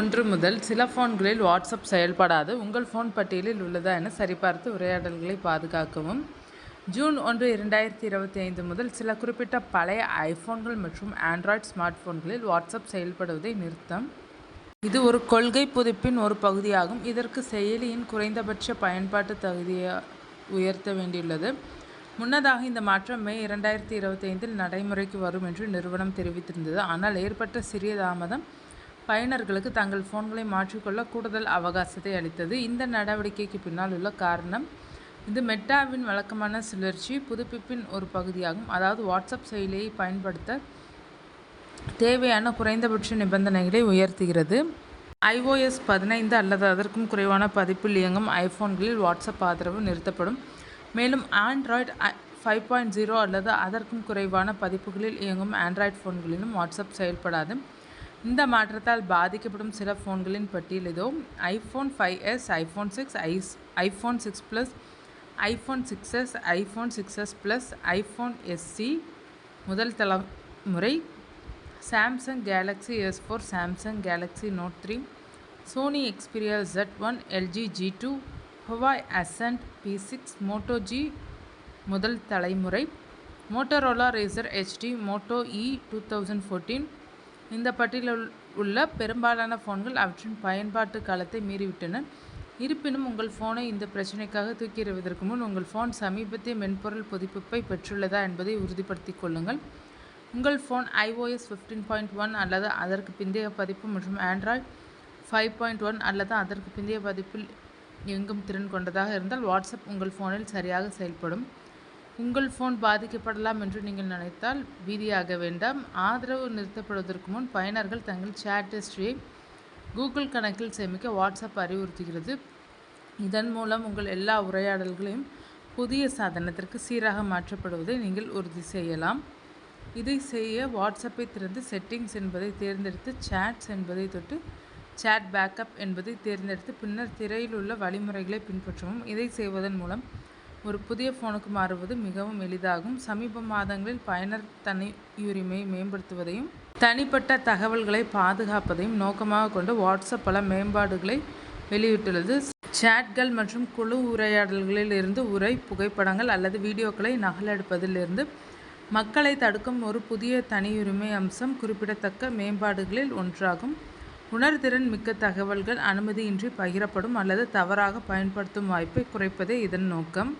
1 முதல் சில போன்களில் வாட்ஸ்அப் செயல்படாது. உங்கள் போன் பட்டியலில் உள்ளதா என சரிபார்த்து உரையாடல்களை பாதுகாக்கவும். ஜூன் 1, 2025 முதல் சில குறிப்பிட்ட பழைய ஐபோன்கள் மற்றும் ஆண்ட்ராய்டு ஸ்மார்ட் போன்களில் வாட்ஸ்அப் செயல்படுவதை நிறுத்தம். இது ஒரு கொள்கை புதுப்பின் ஒரு பகுதியாகும். இதற்கு செயலியின் குறைந்தபட்ச பயன்பாட்டு தகுதியை உயர்த்த வேண்டியுள்ளது. முன்னதாக இந்த மாற்றம் மே 2025 நடைமுறைக்கு வரும் என்று நிறுவனம் தெரிவித்திருந்தது. ஆனால் ஏற்பட்ட சிறிய தாமதம் பயனர்களுக்கு தங்கள் போன்களை மாற்றிக்கொள்ள கூடுதல் அவகாசத்தை அளித்தது. இந்த நடவடிக்கைக்கு பின்னால் உள்ள காரணம் இது மெட்டாவின் வழக்கமான சுழற்சி புதுப்பிப்பின் ஒரு பகுதியாகும். அதாவது வாட்ஸ்அப் செயலியை பயன்படுத்த தேவையான குறைந்தபட்ச நிபந்தனைகளை உயர்த்துகிறது. iOS 15 அல்லது அதற்கும் குறைவான பதிப்பில் இயங்கும் ஐபோன்களில் வாட்ஸ்அப் ஆதரவு நிறுத்தப்படும். மேலும் ஆண்ட்ராய்டு 5.0 அல்லது அதற்கும் குறைவான பதிப்புகளில் இயங்கும் ஆண்ட்ராய்டு போன்களிலும் வாட்ஸ்அப் செயல்படாது. இந்த மாற்றத்தால் பாதிக்கப்படும் சில போன்களின் பட்டியல் இதோ: iPhone 5s, iPhone 6, iPhone 6 Plus, iPhone 6s, iPhone 6s Plus, iPhone SE முதல் தலைமுறை, Samsung Galaxy S4, Samsung Galaxy Note 3, Sony Xperia Z1, LG G2, Huawei Ascend P6, Moto G முதல் தலைமுறை, Motorola Razr HD, Moto E 2014. இந்த பட்டியலில் உள்ள பெரும்பாலான போன்கள் அவற்றின் பயன்பாட்டு காலத்தை மீறிவிட்டன. இருப்பினும் உங்கள் போனை இந்த பிரச்சினைக்காக தூக்கி எறிவதற்கு முன் உங்கள் போன் சமீபத்திய மென்பொருள் புதுப்பிப்பை பெற்றுள்ளதா என்பதை உறுதிப்படுத்திக் கொள்ளுங்கள். உங்கள் போன் iOS 15.1 அல்லது அதற்கு பிந்தைய பதிப்பு மற்றும் ஆண்ட்ராய்டு 5.1 அல்லது அதற்கு பிந்தைய பதிப்பில் இயங்கும் திறன் கொண்டதாக இருந்தால் வாட்ஸ்அப் உங்கள் போனில் சரியாக செயல்படும். உங்கள் போன் பாதிக்கப்படலாம் என்று நீங்கள் நினைத்தால் பீதியாக வேண்டாம். ஆதரவு நிறுத்தப்படுவதற்கு முன் பயனர்கள் தங்கள் சேட் ஹிஸ்டரியை கூகுள் கணக்கில் சேமிக்க வாட்ஸ்அப் அறிவுறுத்துகிறது. இதன் மூலம் உங்கள் எல்லா உரையாடல்களையும் புதிய சாதனத்திற்கு சீராக மாற்றப்படுவதை நீங்கள் உறுதி செய்யலாம். இதை செய்ய வாட்ஸ்அப்பை திறந்து செட்டிங்ஸ் என்பதை தேர்ந்தெடுத்து சேட்ஸ் என்பதை தொட்டு சேட் பேக்கப் என்பதை தேர்ந்தெடுத்து பின்னர் திரையில் உள்ள வழிமுறைகளை பின்பற்றவும். இதை செய்வதன் மூலம் ஒரு புதிய போனுக்கு மாறுவது மிகவும் எளிதாகும். சமீப மாதங்களில் பயனர் தனியுரிமையை மேம்படுத்துவதையும் தனிப்பட்ட தகவல்களை பாதுகாப்பதையும் நோக்கமாக கொண்டு வாட்ஸ்அப் பல மேம்பாடுகளை வெளியிட்டுள்ளது. சேட்கள் மற்றும் குழு உரையாடல்களில் இருந்து உரை, புகைப்படங்கள் அல்லது வீடியோக்களை நகலெடுப்பதிலிருந்து மக்களை தடுக்கும் ஒரு புதிய தனியுரிமை அம்சம் குறிப்பிடத்தக்க மேம்பாடுகளில் ஒன்றாகும். உணர்திறன் மிக்க தகவல்கள் அனுமதியின்றி பகிரப்படும் அல்லது தவறாக பயன்படுத்தும் வாய்ப்பை குறைப்பதே இதன் நோக்கம்.